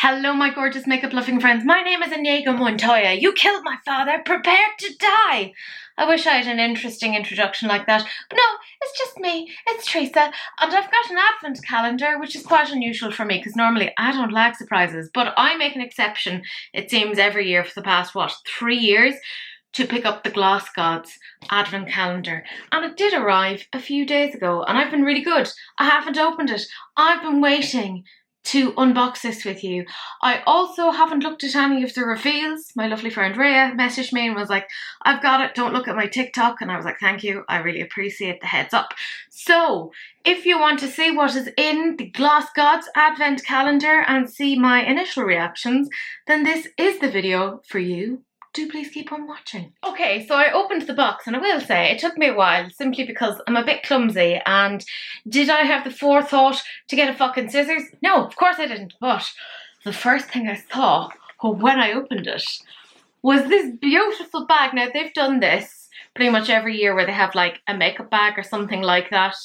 Hello, my gorgeous makeup-loving friends. My name is Inigo Montoya. You killed my father. Prepare to die. I wish I had an interesting introduction like that. But no, it's just me. It's Teresa. And I've got an advent calendar, which is quite unusual for me because normally I don't like surprises. But I make an exception, it seems, every year for the past, 3 years, to pick up the Gloss Gods advent calendar. And it did arrive a few days ago. And I've been really good. I haven't opened it. I've been waiting to unbox this with you. I also haven't looked at any of the reveals. My lovely friend Rhea messaged me and was like, I've got it, don't look at my TikTok. And I was like, thank you, I really appreciate the heads up. So if you want to see what is in the Gloss Gods advent calendar and see my initial reactions, then this is the video for you. Do please keep on watching. Okay, so I opened the box and I will say it took me a while simply because I'm a bit clumsy, and did I have the forethought to get a fucking scissors? No, of course I didn't, but the first thing I saw when I opened it was this beautiful bag. Now they've done this pretty much every year where they have like a makeup bag or something like that.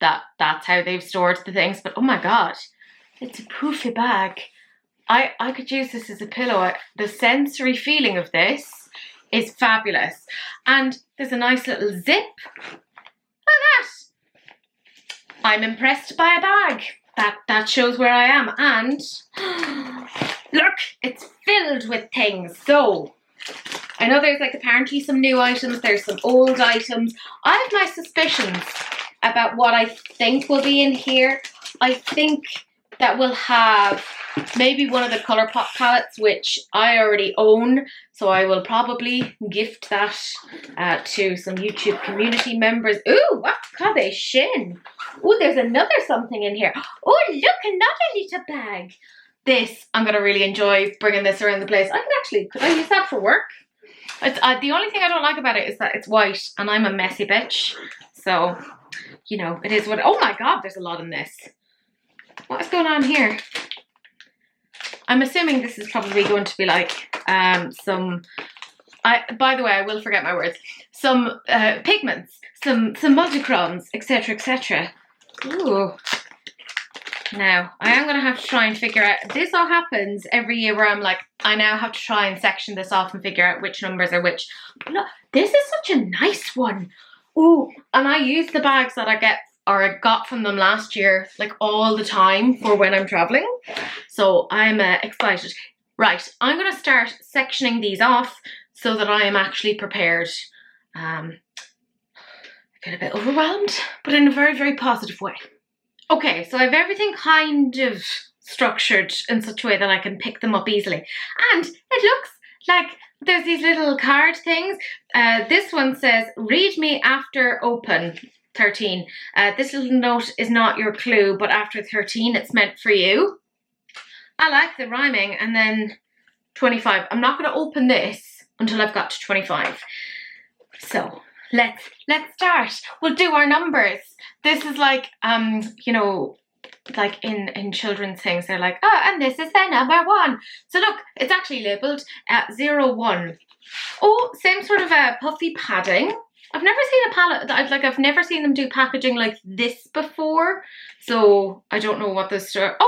That's how they've stored the things, but oh my god, it's a poofy bag. I could use this as a pillow. The sensory feeling of this is fabulous. And there's a nice little zip. Look at that. I'm impressed by a bag. That shows where I am. And look, it's filled with things. So I know there's like apparently some new items. There's some old items. I have my suspicions about what I think will be in here. I think that will have maybe one of the colour pop palettes, which I already own, so I will probably gift that to some YouTube community members. Ooh, what's called a shin? Ooh, there's another something in here. Oh, look, another little bag. This, I'm going to really enjoy bringing this around the place. Could I use that for work? It's, the only thing I don't like about it is that it's white, and I'm a messy bitch. So, you know, it is what, oh my god, there's a lot in this. What is going on here? I'm assuming this is probably going to be like by the way, I will forget my words. Some pigments, some multichromes, etc, etc. Ooh. Now, I am going to have to try and figure out, this all happens every year where I'm like, I now have to try and section this off and figure out which numbers are which. But look, this is such a nice one. Ooh, and I use the bags that I got from them last year, like all the time for when I'm traveling. So I'm excited. Right, I'm going to start sectioning these off so that I am actually prepared. I feel a bit overwhelmed, but in a very, very positive way. Okay, so I have everything kind of structured in such a way that I can pick them up easily. And it looks like there's these little card things. This one says, read me after open. 13. This little note is not your clue, but after 13 it's meant for you. I like the rhyming. And then 25. I'm not going to open this until I've got to 25. So let's start. We'll do our numbers. This is like you know, like in children's things, they're like, oh, and this is the number 1. So look, it's actually labelled 01. Oh, same sort of puffy padding. I've never seen a palette, I've never seen them do packaging like this before, so I don't know what this, okay,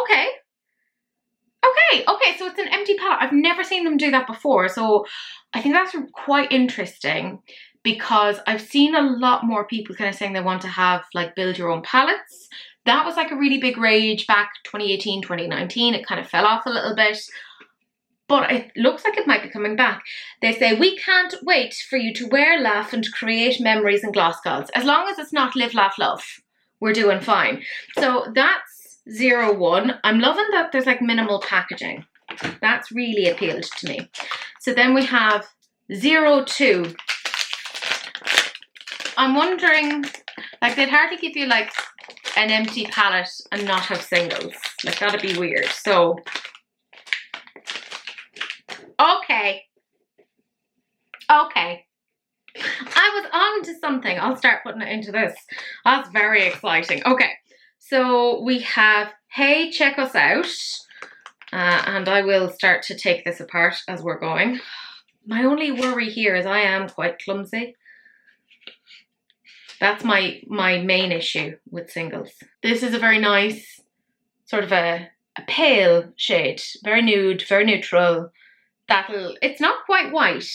so it's an empty palette. I've never seen them do that before, so I think that's quite interesting because I've seen a lot more people kind of saying they want to have like build your own palettes. That was like a really big rage back 2018, 2019, it kind of fell off a little bit. But it looks like it might be coming back. They say, we can't wait for you to wear, laugh and create memories and Gloss Gods. As long as it's not live, laugh, love, we're doing fine. So that's 01. I'm loving that there's like minimal packaging. That's really appealed to me. So then we have 02. I'm wondering, like they'd hardly give you like an empty palette and not have singles. Like that'd be weird. So okay. I was on to something. I'll start putting it into this. That's very exciting. Okay, so we have, hey, check us out. And I will start to take this apart as we're going. My only worry here is I am quite clumsy. That's my main issue with singles. This is a very nice sort of a a pale shade, very nude, very neutral. It's not quite white,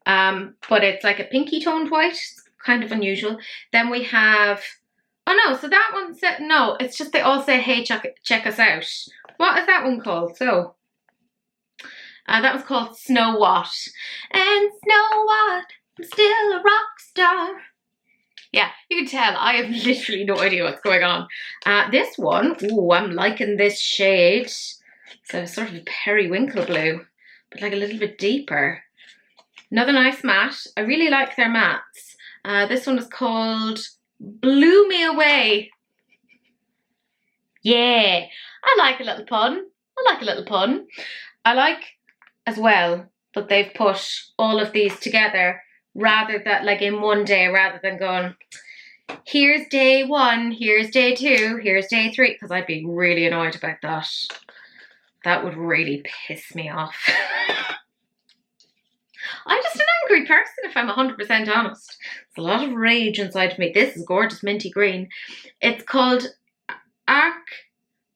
but it's like a pinky toned white. It's kind of unusual. Then we have, oh no, so that one said, no, it's just they all say, hey, check us out. What is that one called? So, that was called Snow What. And Snow What, I'm still a rock star. Yeah, you can tell I have literally no idea what's going on. This one, ooh, I'm liking this shade. So sort of a periwinkle blue, but like a little bit deeper. Another nice matte. I really like their mattes. This one is called Blew Me Away. Yeah, I like a little pun. I like a little pun. I like as well that they've put all of these together rather than like in one day, rather than going, here's day 1, here's day 2, here's day 3, because I'd be really annoyed about that. That would really piss me off. I'm just an angry person if I'm 100% honest. There's a lot of rage inside of me. This is gorgeous minty green. It's called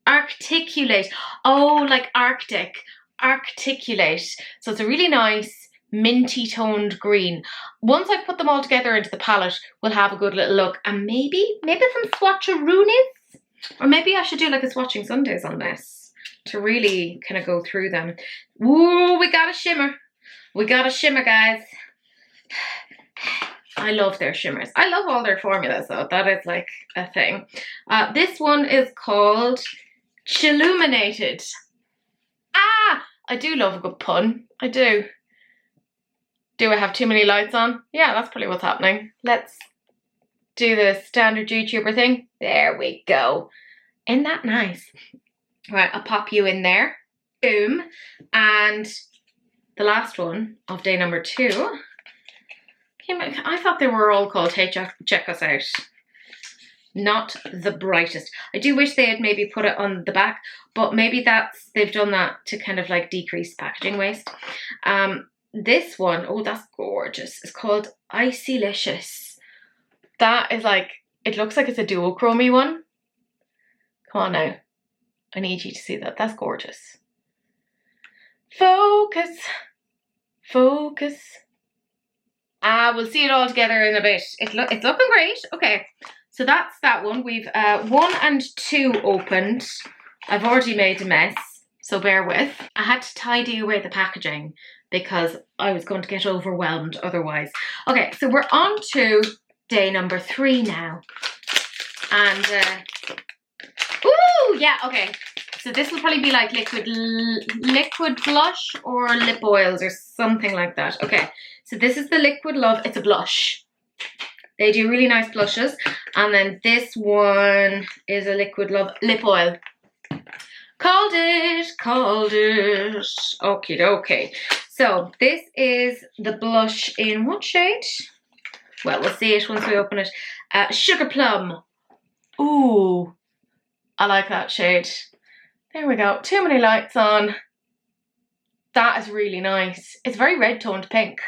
Articulate. Oh, like Arctic. Articulate. So it's a really nice minty toned green. Once I've put them all together into the palette, we'll have a good little look. And maybe some swatcheroonies. Or maybe I should do like a swatching Sundays on this to really kind of go through them. Ooh, we got a shimmer. We got a shimmer, guys. I love their shimmers. I love all their formulas, though. That is like a thing. This one is called Chilluminated. Ah, I do love a good pun. I do. Do I have too many lights on? Yeah, that's probably what's happening. Let's do the standard YouTuber thing. There we go. Isn't that nice? Right, I'll pop you in there. Boom. And the last one of day number 2. I thought they were all called Hey, Check Us Out. Not the brightest. I do wish they had maybe put it on the back, but maybe they've done that to kind of like decrease packaging waste. This one, oh, that's gorgeous. It's called Icylicious. That is like, it looks like it's a duochrome one. Come on now. I need you to see that. That's gorgeous. Focus. Focus. We'll see it all together in a bit. It's looking great. Okay, so that's that one. We've 1 and 2 opened. I've already made a mess, so bear with. I had to tidy away the packaging because I was going to get overwhelmed otherwise. Okay, so we're on to day number 3 now. And, ooh, yeah, okay. So this will probably be like liquid blush or lip oils or something like that. Okay, so this is the Liquid Love. It's a blush. They do really nice blushes. And then this one is a Liquid Love lip oil. Called it. Okie dokie. So this is the blush in what shade? Well, we'll see it once we open it. Sugar Plum. Ooh, I like that shade. There we go. Too many lights on. That is really nice. It's very red toned pink.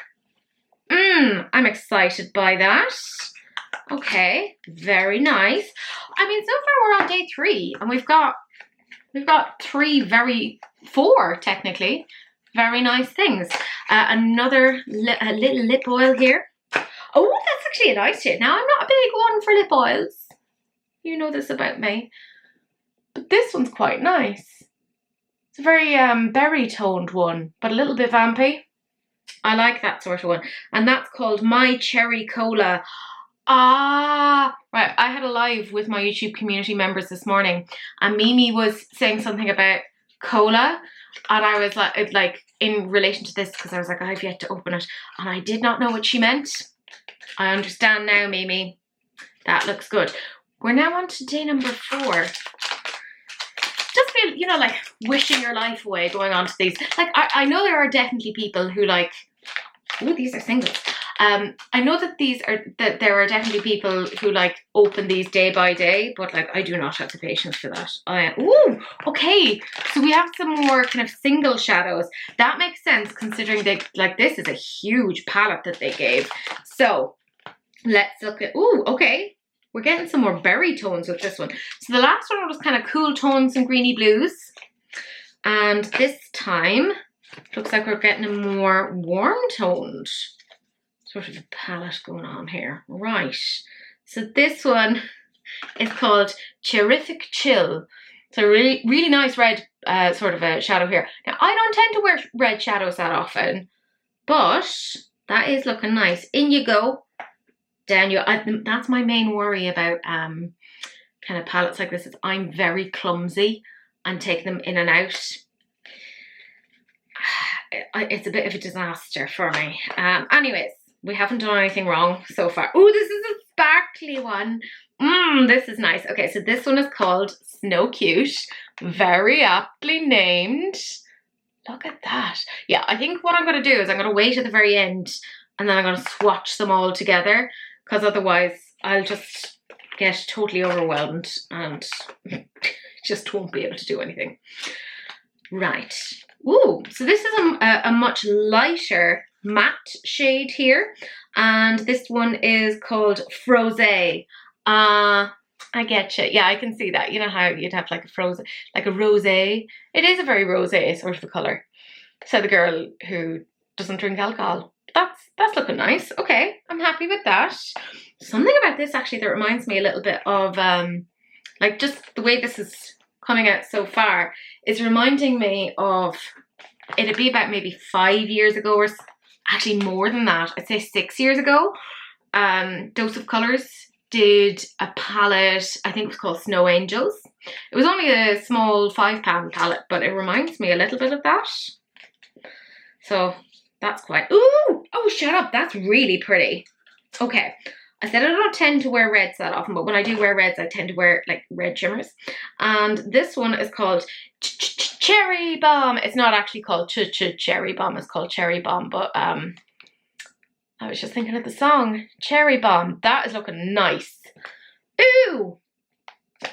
I'm excited by that. Okay, very nice. I mean, so far we're on day 3 and we've got 4 technically. Very nice things. Another little lip oil here. Oh, that's actually a nice shade. Now, I'm not a big one for lip oils. You know this about me. But this one's quite nice. It's a very berry toned one, but a little bit vampy. I like that sort of one. And that's called My Cherry Cola. Right, I had a live with my YouTube community members this morning and Mimi was saying something about cola and I was like in relation to this because I was like, I've yet to open it and I did not know what she meant. I understand now, Mimi. That looks good. We're now on to day number 4. Just feel, you know, like wishing your life away going on to these. Like, I know there are definitely people who like, oh, these are singles. I know that there are definitely people who like open these day by day, but like I do not have the patience for that. Ooh, okay. So we have some more kind of single shadows. That makes sense considering this is a huge palette that they gave. So let's look at, ooh, okay. We're getting some more berry tones with this one. So the last one was kind of cool tones and greeny blues. And this time, looks like we're getting a more warm-toned sort of a palette going on here. Right. So this one is called Terrific Chill. It's a really, really nice red sort of a shadow here. Now, I don't tend to wear red shadows that often, but that is looking nice. In you go. Down you. That's my main worry about kind of palettes like this is I'm very clumsy and take them in and out. It's a bit of a disaster for me. Anyways, we haven't done anything wrong so far. Oh, this is a sparkly one. This is nice. Okay, so this one is called Snow Cute. Very aptly named. Look at that. Yeah, I think what I'm going to do is I'm going to wait at the very end and then I'm going to swatch them all together, because otherwise I'll just get totally overwhelmed and just won't be able to do anything. Right. Ooh, so this is a much lighter matte shade here, and this one is called Frosé. I get you. Yeah, I can see that. You know how you'd have like a rosé. It is a very rosé sort of a colour. So the girl who doesn't drink alcohol. That's looking nice. Okay, I'm happy with that. Something about this actually that reminds me a little bit of like just the way this is coming out so far is reminding me of, it'd be about maybe 5 years ago, or actually more than that, I'd say 6 years ago. Dose of Colours did a palette, I think it was called Snow Angels. It was only a small £5 palette, but it reminds me a little bit of that. So that's quite, ooh, oh shut up, that's really pretty. Okay. I said I don't tend to wear reds that often, but when I do wear reds, I tend to wear like red shimmers. And this one is called Cherry Bomb. It's not actually called Cherry Bomb, it's called Cherry Bomb, but I was just thinking of the song, Cherry Bomb. That is looking nice. Ooh!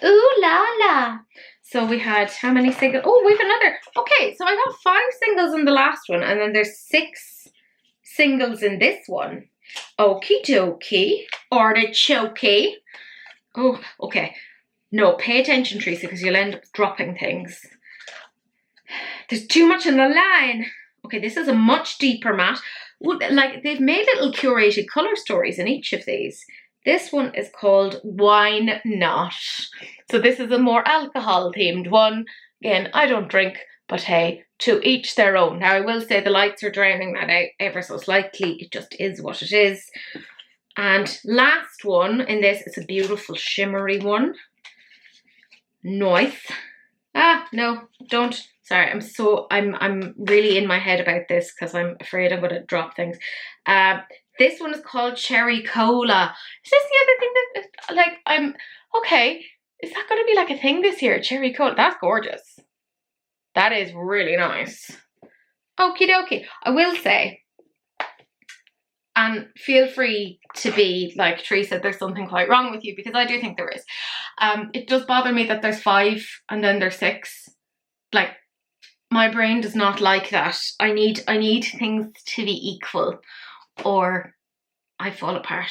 Ooh la la! So we had how many singles? Oh, we have another. Okay, so I got 5 singles in the last one, and then there's 6 singles in this one. Okie dokie. Artichoke. Oh, okay. No, pay attention, Teresa, because you'll end up dropping things. There's too much in the line. Okay, this is a much deeper matte. Like, they've made little curated colour stories in each of these. This one is called Wine Not. So this is a more alcohol-themed one. Again, I don't drink, but hey, to each their own. Now, I will say the lights are drowning that out ever so slightly. It just is what it is. And last one in this is a beautiful shimmery one. Nice. Ah, no, don't. Sorry, I'm really in my head about this because I'm afraid I'm going to drop things. This one is called Cherry Cola. Is this the other thing that, like, okay, is that going to be like a thing this year? Cherry Cola, that's gorgeous. That is really nice. Okie dokie. I will say, and feel free to be like Teresa, there's something quite wrong with you, because I do think there is. It does bother me that there's 5 and then there's 6. Like, my brain does not like that. I need things to be equal, or I fall apart.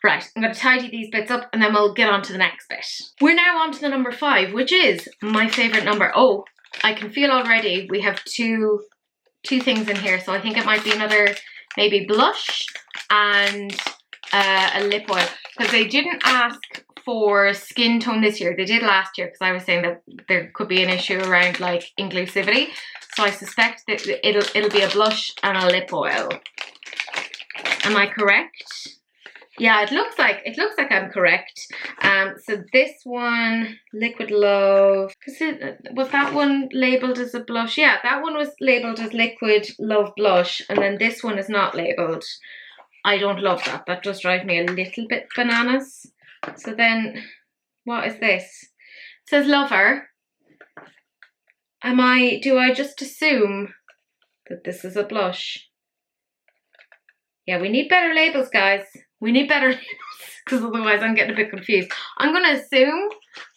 Right, I'm going to tidy these bits up and then we'll get on to the next bit. We're now on to the number 5, which is my favourite number. Oh, I can feel already we have two things in here, so I think it might be another maybe blush and a lip oil, because they didn't ask for skin tone this year. They did last year, because I was saying that there could be an issue around like inclusivity. So I suspect that it'll be a blush and a lip oil. Am I correct? Yeah, it looks like I'm correct. So this one, Liquid Love, was that one labelled as a blush? Yeah, that one was labelled as Liquid Love Blush, and then this one is not labelled. I don't love that. That does drive me a little bit bananas. So then, what is this? It says Lover. Do I just assume that this is a blush? Yeah, we need better labels, guys. We need better labels, because otherwise I'm getting a bit confused. I'm going to assume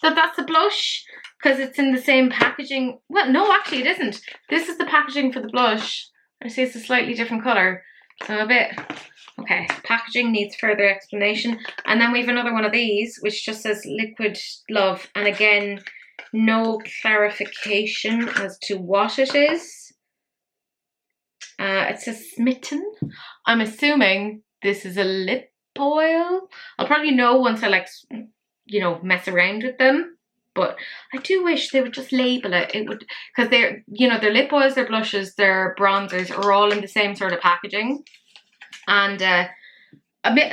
that that's a blush because it's in the same packaging. Well, no, actually it isn't. This is the packaging for the blush. I see it's a slightly different colour. So a bit... Okay, packaging needs further explanation. And then we have another one of these, which just says Liquid Love. And again, no clarification as to what it is. It says smitten. I'm assuming this is a lip oil. I'll probably know once I like, you know, mess around with them. But I do wish they would just label it. It would, because they're, you know, their lip oils, their blushes, their bronzers are all in the same sort of packaging. And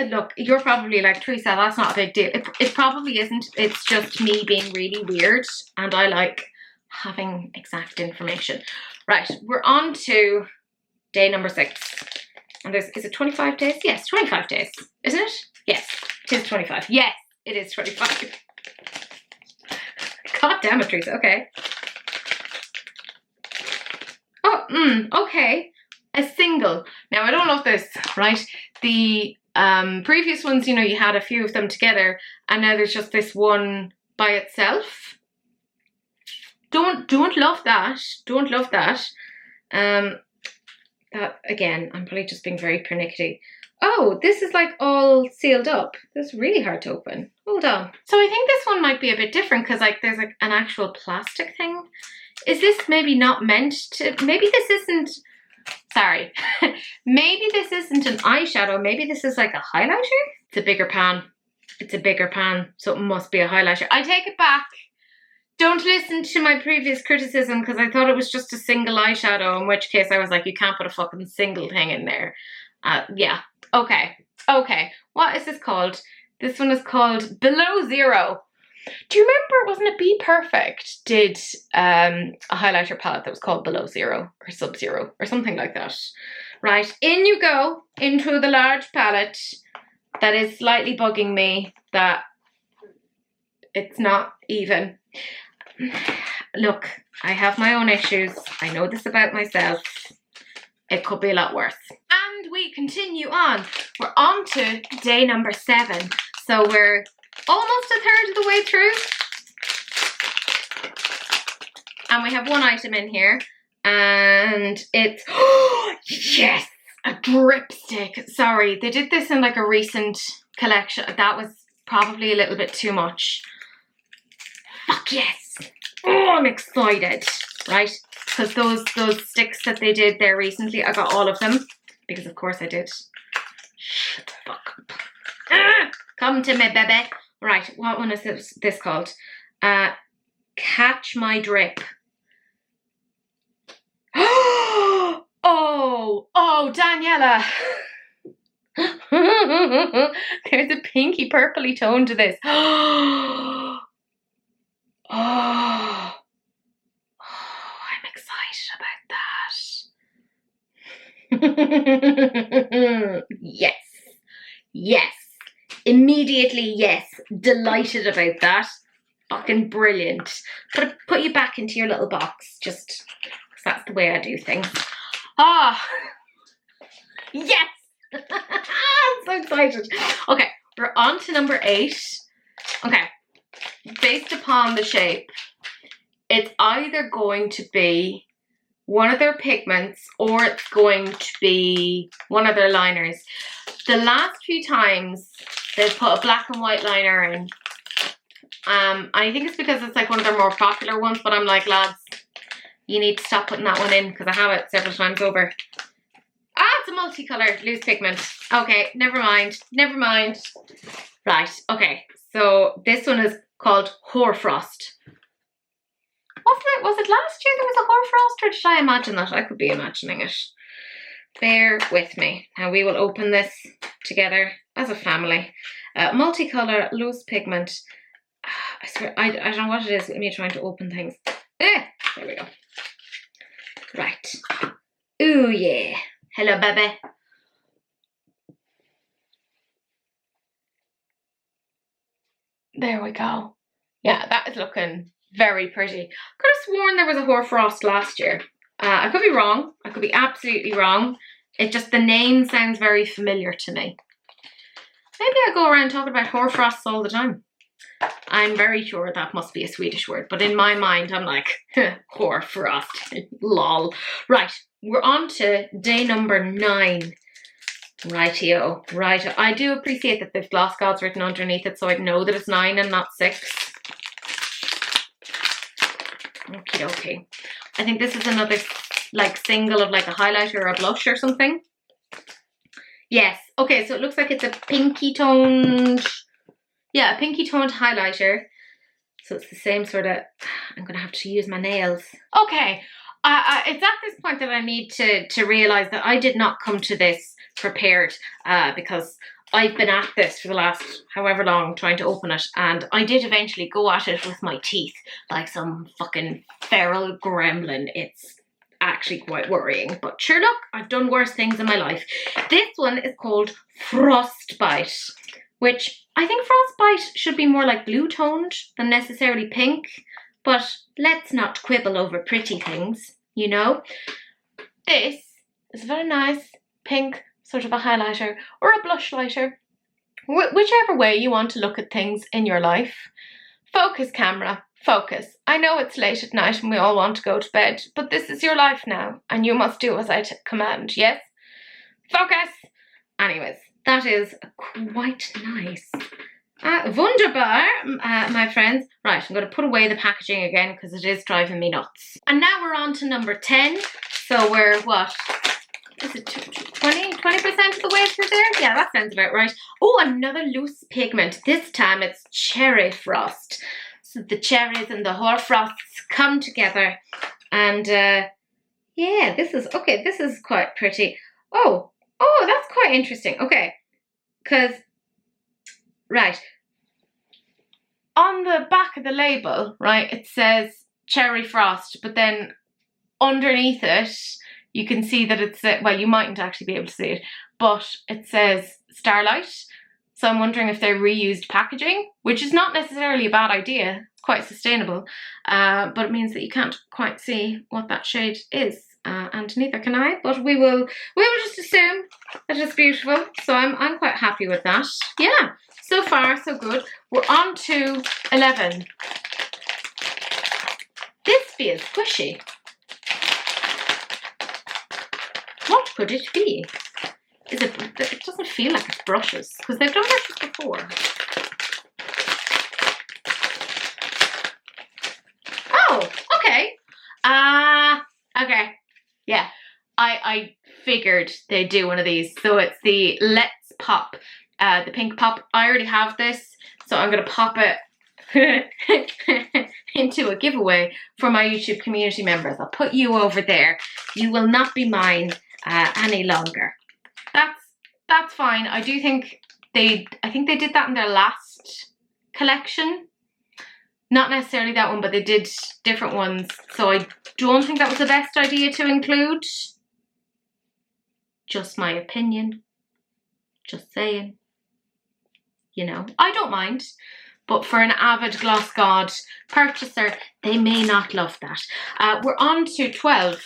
look, you're probably like, Teresa, that's not a big deal. It probably isn't. It's just me being really weird, and I like having exact information. Right, we're on to day number 6. And is it 25 days? Yes, 25 days. Isn't it? Yes, it is 25. Yes, it is 25. God damn it, Teresa. Okay. Oh, okay. A single. Now, I don't love this, right? The previous ones, you know, you had a few of them together, and now there's just this one by itself. Don't love that. Don't love that. That, again, I'm probably just being very pernickety. Oh, this is like all sealed up. That's really hard to open. Hold on. So I think this one might be a bit different because like there's like an actual plastic thing. Is this maybe not meant to, maybe this isn't, sorry. Maybe this isn't an eyeshadow. Maybe this is like a highlighter. It's a bigger pan. It's a bigger pan, so it must be a highlighter. I take it back. Don't listen to my previous criticism because I thought it was just a single eyeshadow, in which case I was like, you can't put a fucking single thing in there. Yeah. Okay. Okay. What is this called? This one is called Below Zero. Do you remember, wasn't it Be Perfect did a highlighter palette that was called Below Zero or Sub-Zero or something like that? Right. In you go into the large palette that is slightly bugging me that it's not even. Look, I have my own issues. I know this about myself. It could be a lot worse. And we continue on. We're on to day number 7. So we're almost a third of the way through. And we have one item in here. And it's, oh, yes, a drip stick. Sorry, they did this in like a recent collection. That was probably a little bit too much. Fuck yes. Oh, I'm excited, right? Because those sticks that they did there recently, I got all of them. Because of course I did. Shut the fuck up. Ah, come to me, baby. Right, what one is this called? Catch My Drip. Oh, Daniela. There's a pinky purpley tone to this. Oh, I'm excited about that. Yes. Yes. Immediately, yes. Delighted about that. Fucking brilliant. Put you back into your little box, just because that's the way I do things. Ah. Yes. I'm so excited. Okay, we're on to number 8. Okay. Based upon the shape, it's either going to be one of their pigments or it's going to be one of their liners. The last few times they've put a black and white liner in. I think it's because it's like one of their more popular ones, but I'm like, lads, you need to stop putting that one in because I have it several times over. Ah, it's a multicolored loose pigment. Okay, never mind. Never mind. Right, okay. So this one is called Hoarfrost. Was it last year there was a Hoarfrost, or did I imagine that? I could be imagining it. Bear with me. Now we will open this together as a family. Multicolor loose pigment. I swear, I don't know what it is with me trying to open things. There we go. Right. Ooh yeah. Hello, baby. There we go. Yeah, that is looking very pretty. Could have sworn there was a Hoarfrost last year. I could be wrong. I could be absolutely wrong. It just, the name sounds very familiar to me. Maybe I go around talking about Hoarfrosts all the time. I'm very sure that must be a Swedish word, but in my mind I'm like, Hoarfrost, lol. Right, we're on to day number 9. Rightio, right. I do appreciate that there's gloss gods written underneath it, so I know that it's 9 and not 6. Okay, okay. I think this is another like single of like a highlighter or a blush or something. Yes. Okay, so it looks like it's a pinky toned, yeah, a pinky toned highlighter. So it's the same sort of, I'm going to have to use my nails. Okay, it's at this point that I need to realise that I did not come to this prepared because I've been at this for the last however long trying to open it, and I did eventually go at it with my teeth like some fucking feral gremlin. It's actually quite worrying, but sure, look, I've done worse things in my life. This one is called Frostbite, which I think Frostbite should be more like blue toned than necessarily pink, but let's not quibble over pretty things, you know. This is a very nice pink sort of a highlighter or a blush lighter, whichever way you want to look at things in your life. Focus, camera, focus. I know it's late at night and we all want to go to bed, but this is your life now and you must do as I command, yes? Focus! Anyways, that is quite nice. Wunderbar, my friends. Right, I'm going to put away the packaging again because it is driving me nuts. And now we're on to number 10. So we're, what? Is it 20% of the way through there? Yeah, that sounds about right. Oh, another loose pigment. This time it's cherry frost. So the cherries and the hoarfrosts come together. And yeah, this is quite pretty. Oh, that's quite interesting. Okay, because, right, on the back of the label, right, it says cherry frost, but then underneath it, you can see that it's, well, you mightn't actually be able to see it, but it says Starlight. So I'm wondering if they're reused packaging, which is not necessarily a bad idea. It's quite sustainable, but it means that you can't quite see what that shade is, and neither can I. But we will just assume that it's beautiful. So I'm quite happy with that. Yeah, so far so good. We're on to 11. This feels squishy. What could it be? It doesn't feel like it's brushes, because they've done brushes before. Oh, okay. Okay. Yeah. I figured they'd do one of these. So it's the Let's Pop, the pink pop. I already have this, so I'm going to pop it into a giveaway for my YouTube community members. I'll put you over there. You will not be mine any longer. That's fine. I think they did that in their last collection. Not necessarily that one, but they did different ones. So I don't think that was the best idea to include. Just my opinion. Just saying. You know, I don't mind. But for an avid Gloss God purchaser, they may not love that. We're on to 12.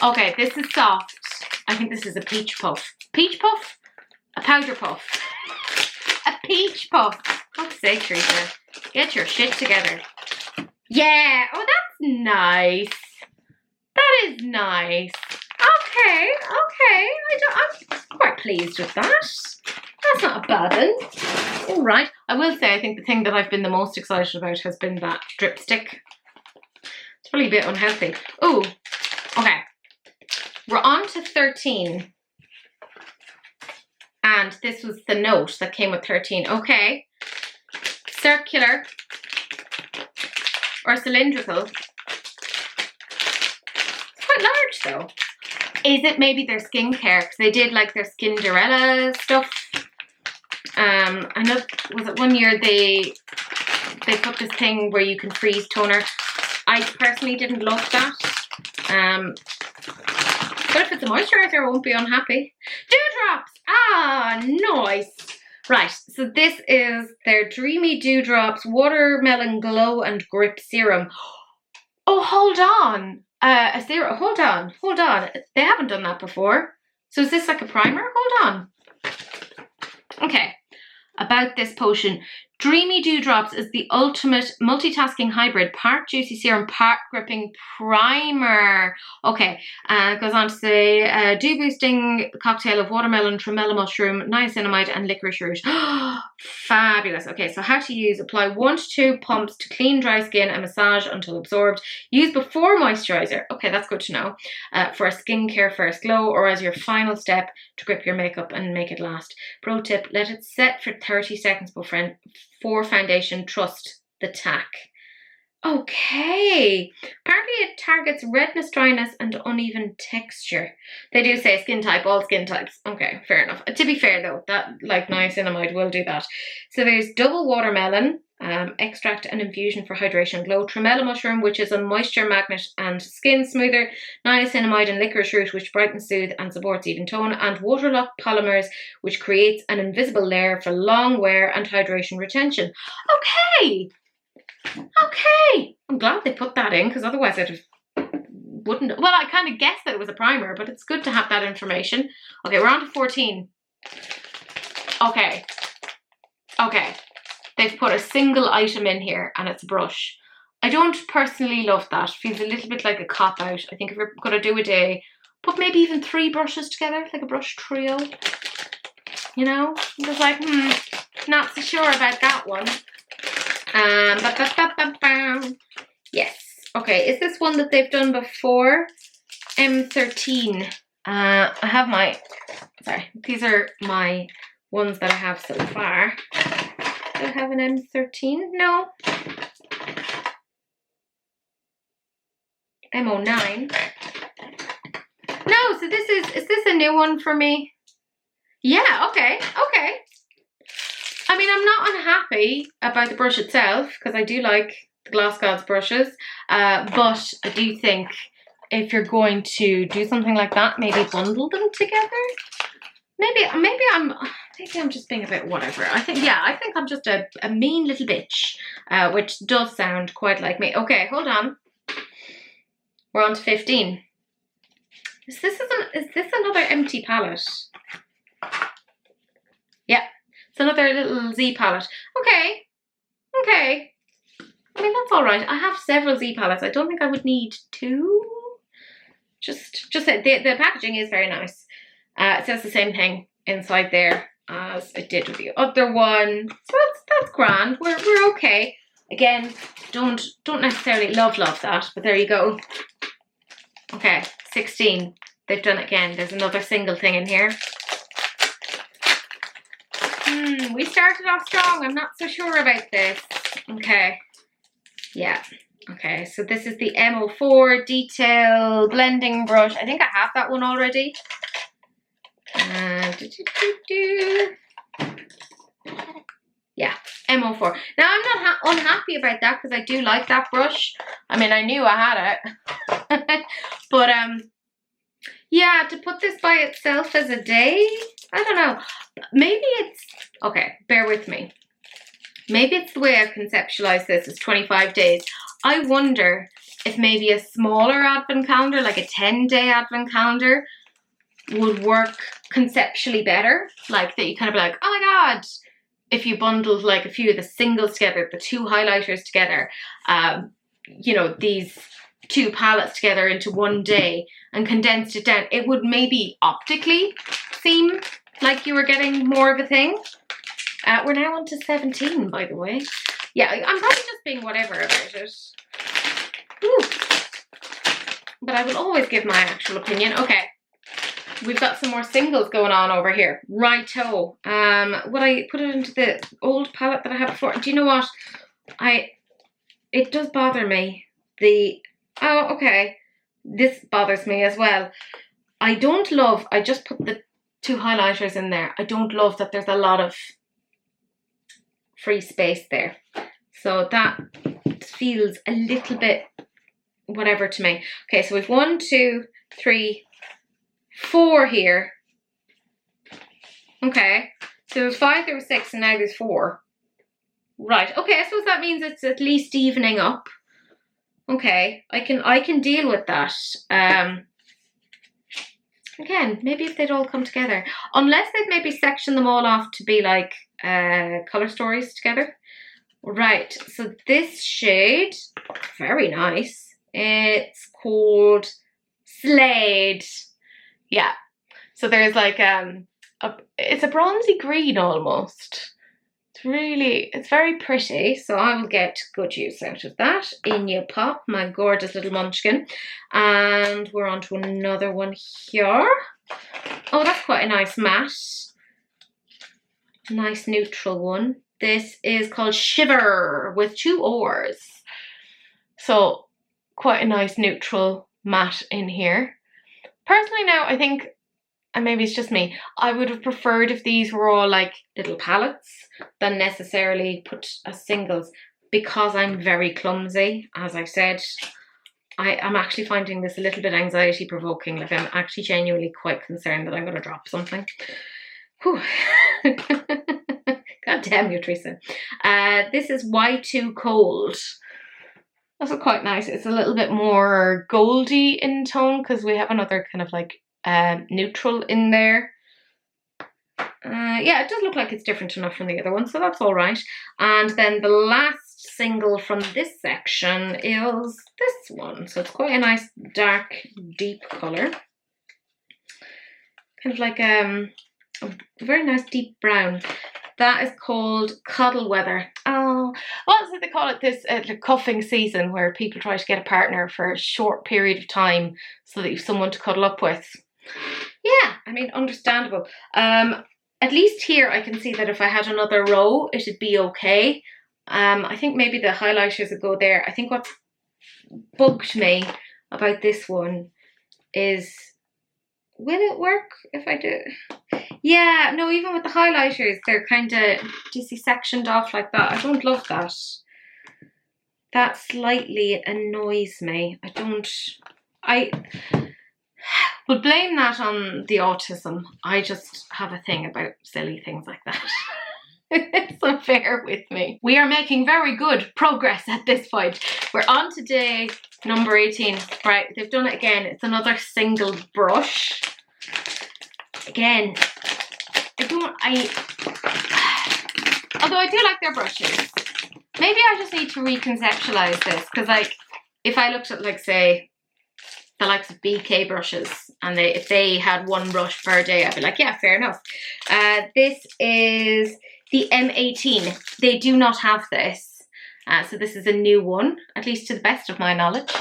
Okay, this is soft. I think this is a peach puff. Peach puff? A powder puff. A peach puff. God's sake, Teresa. Get your shit together. Yeah. Oh, that's nice. That is nice. Okay. I'm quite pleased with that. That's not a bad one. All right. I will say, I think the thing that I've been the most excited about has been that dripstick. It's probably a bit unhealthy. Oh, okay. We're on to 13. And this was the note that came with 13. Okay. Circular or cylindrical. It's quite large though. Is it maybe their skincare? Because they did like their Skinderella stuff. I know, was it one year they put this thing where you can freeze toner. I personally didn't love that. But if it's a moisturizer, I won't be unhappy. Dewdrops! Ah, nice. Right, so this is their Dreamy Dewdrops Watermelon Glow and Grip Serum. Oh, hold on. A serum. Hold on. They haven't done that before. So is this like a primer? Hold on. Okay. About this potion. Dreamy Dewdrops is the ultimate multitasking hybrid, part juicy serum, part gripping primer. Okay, it goes on to say, dew boosting cocktail of watermelon, tremella mushroom, niacinamide, and licorice root. Fabulous. Okay, so how to use: apply 1 to 2 pumps to clean dry skin and massage until absorbed. Use before moisturizer. Okay, that's good to know. For a skincare first glow, or as your final step to grip your makeup and make it last. Pro tip: let it set for 30 seconds before foundation. Trust the tack. Okay. Apparently it targets redness, dryness, and uneven texture. They do say skin type, all skin types. Okay, fair enough. To be fair though, that like niacinamide will do that. So there's double watermelon extract and infusion for hydration and glow, tremella mushroom, which is a moisture magnet and skin smoother, niacinamide and licorice root, which brightens, soothe, and supports even tone, and waterlock polymers, which creates an invisible layer for long wear and hydration retention. Okay. Okay, I'm glad they put that in, because otherwise I wouldn't. Well, I kind of guessed that it was a primer, but it's good to have that information. Okay, we're on to 14. Okay. They've put a single item in here, and it's a brush. I don't personally love that. It feels a little bit like a cop-out. I think if you're going to do a day, put maybe even 3 brushes together, like a brush trio. You know? I'm just like, not so sure about that one. Yes. Okay, is this one that they've done before? M13. I have my, sorry, these are my ones that I have so far. Do I have an M13? No. M09. No, so this is this a new one for me? Yeah, okay. I mean, I'm not unhappy about the brush itself, because I do like the Gloss Gods brushes, but I do think if you're going to do something like that, maybe bundle them together. Maybe I'm just being a bit whatever. I think I'm just a mean little bitch, which does sound quite like me. Okay, hold on. We're on to 15. Is this another empty palette? Yeah. It's another little Z palette. Okay. I mean, that's all right. I have several Z palettes. I don't think I would need 2. Just the packaging is very nice. It says the same thing inside there as it did with the other one. So that's grand. We're okay. Again, don't necessarily love that, but there you go. Okay, 16. They've done it again. There's another single thing in here. We started off strong. I'm not so sure about this. Okay. Yeah. Okay, so this is the M04 Detail Blending Brush. I think I have that one already. Yeah, M04. Now, I'm not unhappy about that, because I do like that brush. I mean, I knew I had it. But, yeah, to put this by itself as a day, I don't know. Maybe it's, okay, bear with me. Maybe it's the way I've conceptualized this as 25 days. I wonder if maybe a smaller advent calendar, like a 10-day advent calendar, would work conceptually better. Like that you kind of be like, oh my God, if you bundled like a few of the singles together, the 2 highlighters together, you know, these 2 palettes together into one day and condensed it down, it would maybe optically seem like you were getting more of a thing. We're now on to 17, by the way. Yeah, I'm probably just being whatever about it. Ooh. But I will always give my actual opinion. Okay, we've got some more singles going on over here. Righto. Would I put it into the old palette that I had before? Do you know what? It does bother me. Oh, okay. This bothers me as well. I just put the 2 highlighters in there. I don't love that there's a lot of free space there. So that feels a little bit whatever to me. Okay, so we've 1, 2, 3, 4 here. Okay, so 5, there was 6, and now there's 4. Right, okay, I suppose that means it's at least evening up. Okay, I can deal with that. Again, maybe if they'd all come together. Unless they've maybe sectioned them all off to be like color stories together. Right, so this shade, very nice. It's called Slate. Yeah, so there's like it's a bronzy green almost. It's very pretty, so I will get good use out of that. In you pop, my gorgeous little munchkin. And we're on to another one here. Oh, that's quite a nice matte. Nice neutral one. This is called Shiver with 2 O's. So quite a nice neutral matte in here. Personally now, I think, and maybe it's just me, I would have preferred if these were all like little palettes than necessarily put as singles, because I'm very clumsy, as I said. I'm actually finding this a little bit anxiety provoking. Like, I'm actually genuinely quite concerned that I'm going to drop something. Whew. God damn you, Teresa. This is Y2 Cold. That's quite nice. It's a little bit more goldy in tone because we have another kind of like neutral in there. Yeah, it does look like it's different enough from the other one, so that's all right. And then the last single from this section is this one. So it's quite a nice dark, deep colour. Kind of like a very nice deep brown. That is called Cuddle Weather. Oh, well, so they call it this the cuffing season, where people try to get a partner for a short period of time so that you've someone to cuddle up with. Yeah, I mean, understandable. At least here I can see that if I had another row, it'd be okay. I think maybe the highlighters would go there. I think what bugged me about this one is, will it work if I do? Yeah, no, even with the highlighters, they're kind of, do you see, sectioned off like that. I don't love that. That slightly annoys me. I would blame that on the autism. I just have a thing about silly things like that. So bear with me. We are making very good progress at this point. We're on to day number 18. Right, they've done it again. It's another single brush. Again, although I do like their brushes. Maybe I just need to reconceptualize this, because like, if I looked at, like, say, the likes of BK brushes, and if they had one brush per day, I'd be like, yeah, fair enough. This is the M18. They do not have this. So this is a new one, at least to the best of my knowledge.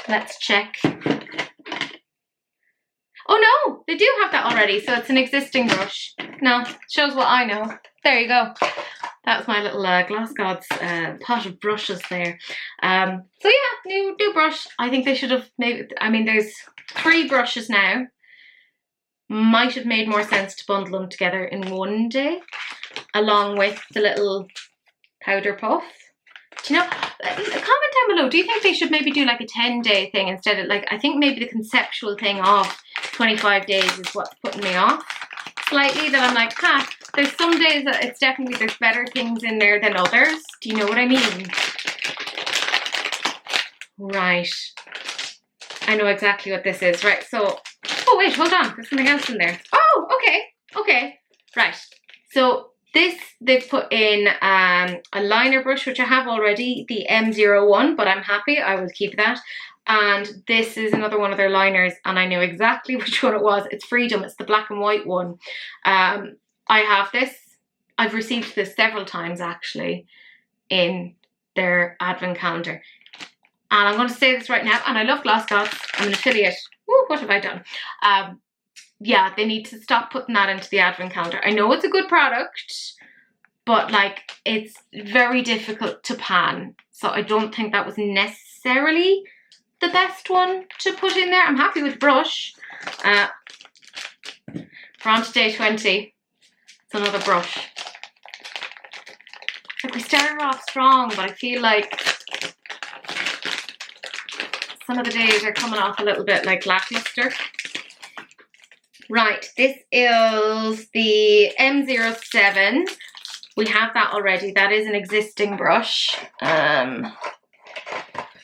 Let's check. Oh no, they do have that already, so it's an existing brush. No, shows what I know. There you go. That's my little Glass Gods pot of brushes there. So yeah, new brush. I think they should have maybe, I mean, there's 3 brushes now. Might have made more sense to bundle them together in one day, along with the little powder puff. Do you know, comment down below, do you think they should maybe do like a 10-day thing instead of, like, I think maybe the conceptual thing of 25 days is what's putting me off slightly, that I'm like, there's some days that it's definitely, there's better things in there than others. Do you know what I mean? Right. I know exactly what this is. Right, so, oh wait, hold on, there's something else in there. Oh, okay. Right, so this, they've put in a liner brush, which I have already, the M01, but I'm happy, I will keep that. And this is another one of their liners, and I know exactly which one it was. It's Freedom, it's the black and white one. I have this. I've received this several times actually in their advent calendar. And I'm going to say this right now, and I love Glass Gods. I'm an affiliate. Woo, what have I done? Yeah, they need to stop putting that into the advent calendar. I know it's a good product, but like, it's very difficult to pan. So I don't think that was necessarily the best one to put in there. I'm happy with the brush. We're on to day 20. It's another brush. Like, we started off strong, but I feel like some of the days are coming off a little bit like lackluster. Right, this is the M07. We have that already. That is an existing brush.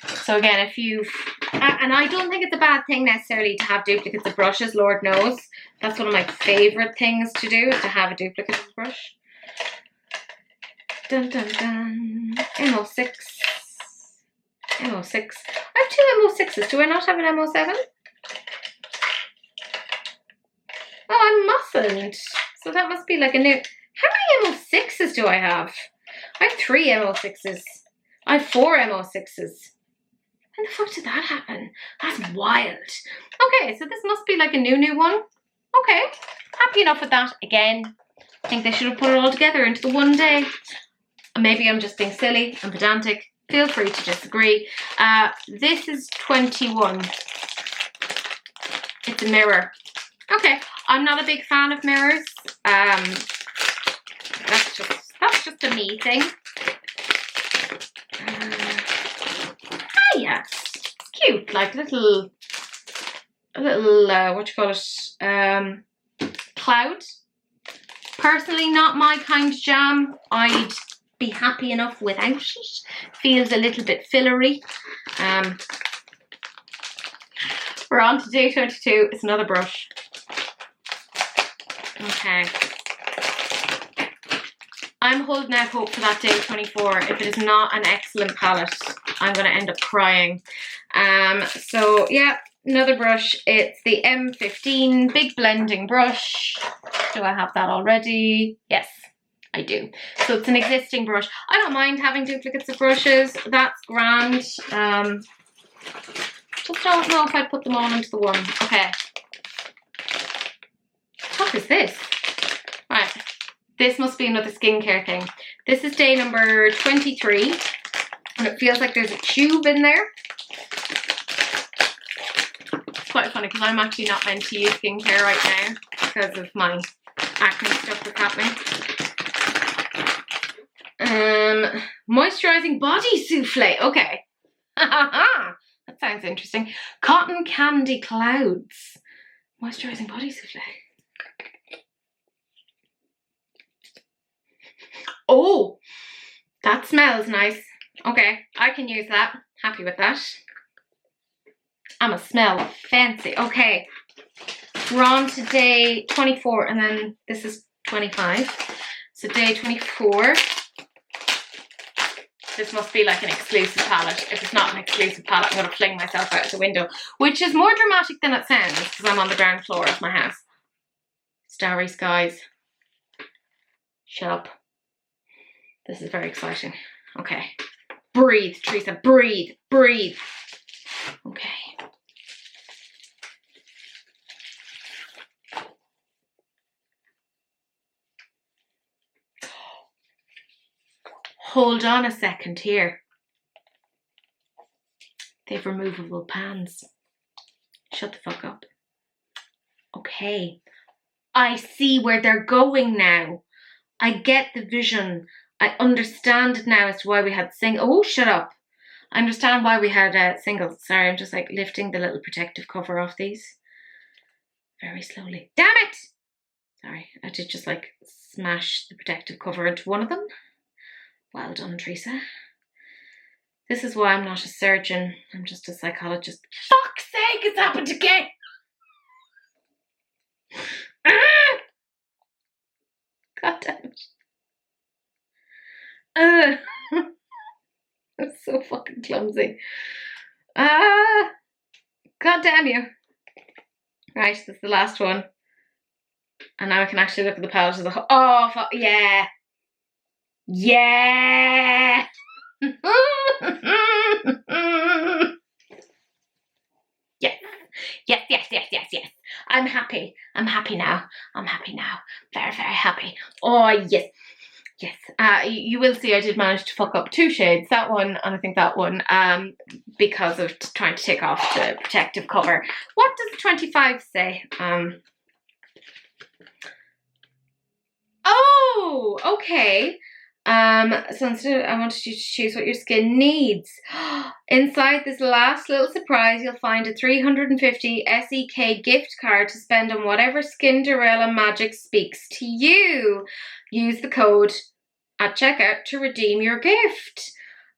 So again, if you've, and I don't think it's a bad thing necessarily to have duplicates of brushes, Lord knows. That's one of my favourite things to do, is to have a duplicate of a brush. Dun dun dun. MO6. MO6. I have 2 MO6s. Do I not have an MO7? Oh, I mustn't. So that must be like a new... How many MO6s do I have? I have 3 MO6s. I have 4 MO6s. When the fuck did that happen? That's wild. Okay, so this must be like a new one. Okay, happy enough with that. Again, I think they should have put it all together into the one day. Maybe I'm just being silly and pedantic. Feel free to disagree. This is 21. It's a mirror. Okay, I'm not a big fan of mirrors. That's just a me thing. Yeah, it's cute, like little what you call it, cloud. Personally, not my kind of jam. I'd be happy enough without it. Feels a little bit fillery. We're on to day 22. It's another brush. Okay. I'm holding out hope for that day 24. If it is not an excellent palette, I'm going to end up crying. So yeah, another brush. It's the M15 big blending brush. Do I have that already? Yes, I do. So it's an existing brush. I don't mind having duplicates of brushes. That's grand. Just don't know if I'd put them all into the one. Okay. What is this? Right. This must be another skincare thing. This is day number 23. And it feels like there's a tube in there. It's quite funny because I'm actually not meant to use skincare right now because of my acne stuff that's happening. Moisturizing body souffle. Okay. That sounds interesting. Cotton candy clouds. Moisturizing body souffle. Oh, that smells nice. Okay, I can use that. Happy with that. I'ma smell fancy. Okay, we're on to day 24 and then this is 25. So day 24. This must be like an exclusive palette. If it's not an exclusive palette, I'm going to fling myself out the window. Which is more dramatic than it sounds because I'm on the ground floor of my house. Starry skies. Shut up. This is very exciting. Okay. Breathe, Teresa. Breathe. Breathe. Okay. Hold on a second here. They've removable pans. Shut the fuck up. Okay. I see where they're going now. I get the vision. I understand now as to why we had oh, shut up. I understand why we had singles. Sorry, I'm just like lifting the little protective cover off these. Very slowly. Damn it! Sorry, I did just like smash the protective cover into one of them. Well done, Teresa. This is why I'm not a surgeon. I'm just a psychologist. Fuck's sake, it's happened again! God damn it. That's so fucking clumsy. God damn you. Right, this is the last one. And now I can actually look at the palette as a whole. Oh, yeah. Yeah. Yes. Yes, yes, yes, yes, yes. I'm happy. I'm happy now. I'm happy now. Very, very happy. Oh, yes. Yes. You will see I did manage to fuck up 2 shades. That one and I think that one. Because of trying to take off the protective cover. What does 25 say? Oh, okay. So instead, I wanted you to choose what your skin needs. Inside this last little surprise, you'll find a 350 SEK gift card to spend on whatever Skinderella magic speaks to you. Use the code at checkout to redeem your gift.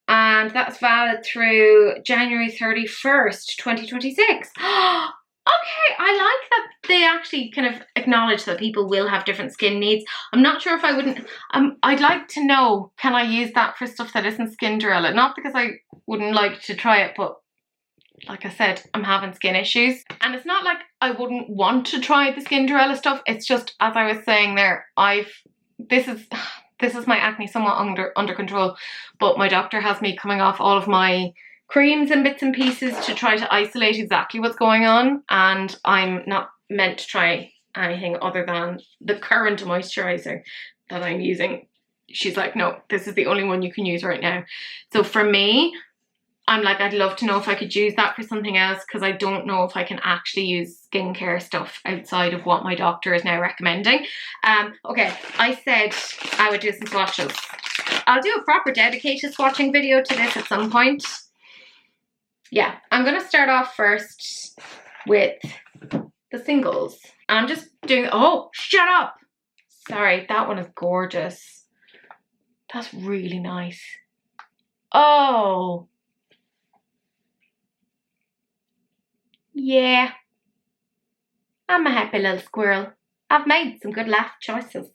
And that's valid through January 31st, 2026. Okay, I like that they actually kind of acknowledge that people will have different skin needs. I'm not sure if I wouldn't. I'd like to know, can I use that for stuff that isn't Skinderella? Not because I wouldn't like to try it, but like I said, I'm having skin issues. And it's not like I wouldn't want to try the Skinderella stuff. It's just, as I was saying there, this is my acne somewhat under control, but my doctor has me coming off all of my creams and bits and pieces to try to isolate exactly what's going on, and I'm not meant to try anything other than the current moisturizer that I'm using. She's like, no, this is the only one you can use right now. So for me, I'm like, I'd love to know if I could use that for something else, because I don't know if I can actually use skincare stuff outside of what my doctor is now recommending. Okay, I said I would do some swatches. I'll do a proper dedicated swatching video to this at some point. Yeah, I'm going to start off first with the singles. I'm just doing, oh, shut up. Sorry, that one is gorgeous. That's really nice. Oh. Yeah. I'm a happy little squirrel. I've made some good life choices.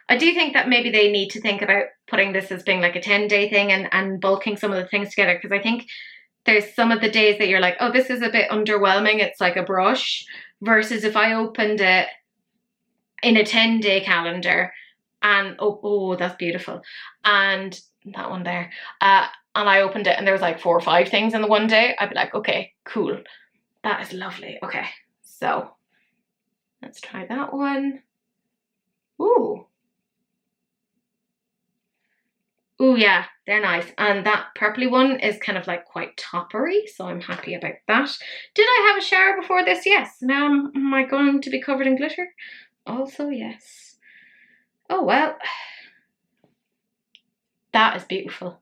I do think that maybe they need to think about putting this as being like a 10-day thing and bulking some of the things together, because I think there's some of the days that you're like, oh, this is a bit underwhelming. It's like a brush. Versus if I opened it in a 10-day calendar and, oh, that's beautiful. And that one there. And I opened it and there was like 4 or 5 things in the one day. I'd be like, okay, cool. That is lovely. Okay, so let's try that one. Ooh. Ooh, yeah, they're nice. And that purpley one is kind of like quite toppery, so I'm happy about that. Did I have a shower before this? Yes. Now am I going to be covered in glitter? Also, yes. Oh, well. That is beautiful.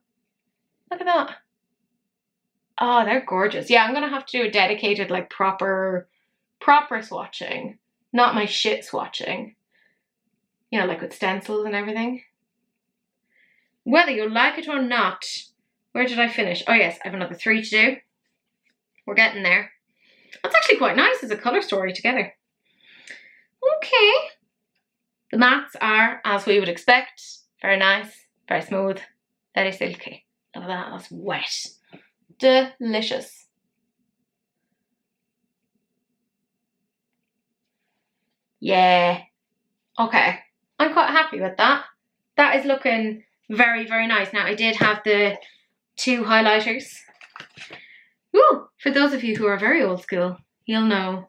Look at that. Oh, they're gorgeous. Yeah, I'm going to have to do a dedicated, like, proper swatching. Not my shit swatching. You know, like with stencils and everything. Whether you like it or not, where did I finish? Oh yes, I have another 3 to do. We're getting there. That's actually quite nice as a colour story together. Okay. The mattes are, as we would expect, very nice, very smooth, very silky. Look at that, that's wet. Delicious. Yeah. Okay. I'm quite happy with that. That is looking very, very nice. Now, I did have the 2 highlighters. Ooh, for those of you who are very old school, you'll know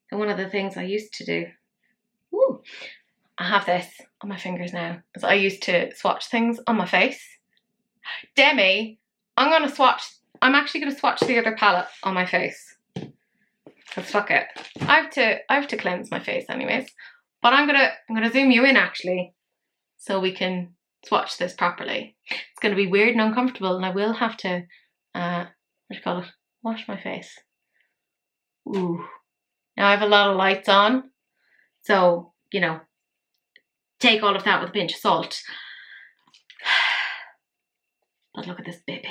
that one of the things I used to do. Ooh, I have this on my fingers now. So I used to swatch things on my face. Demi, I'm actually gonna swatch the other palette on my face. Cause fuck it. I have to cleanse my face anyways. But I'm gonna zoom you in actually, so we can swatch this properly. It's gonna be weird and uncomfortable, and I will have to what do you call it? Wash my face. Ooh. Now I have a lot of lights on, so you know, take all of that with a pinch of salt. But look at this baby.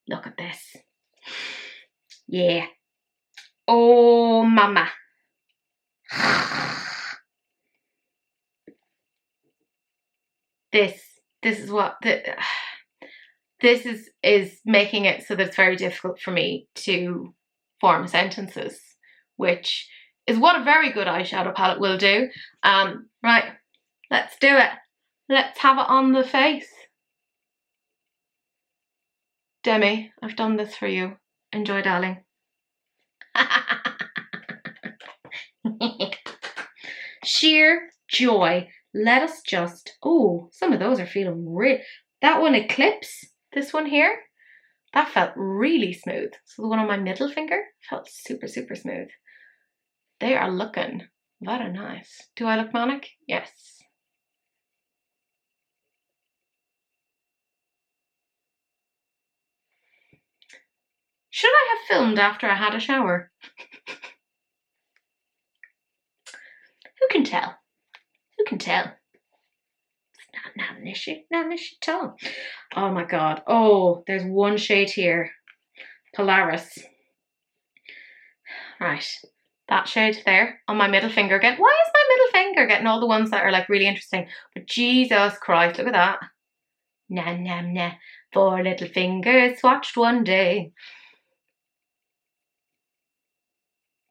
Look at this. Yeah. Oh, mama. This is what this is making it so that it's very difficult for me to form sentences, which is what a very good eyeshadow palette will do. Right, let's do it. Let's have it on the face. Demi, I've done this for you. Enjoy, darling. Sheer joy. Let us just, oh, some of those are feeling real. That one Eclipse, this one here, that felt really smooth. So the one on my middle finger felt super, super smooth. They are looking very nice. Do I look manic? Yes. Should I have filmed after I had a shower? Who can tell? Who can tell? It's not an issue. Not an issue at all. Oh my god. Oh, there's one shade here. Polaris. Right. That shade there on my middle finger again. Why is my middle finger getting all the ones that are like really interesting? But Jesus Christ, look at that. Nah, nah, nah. 4 little fingers swatched one day.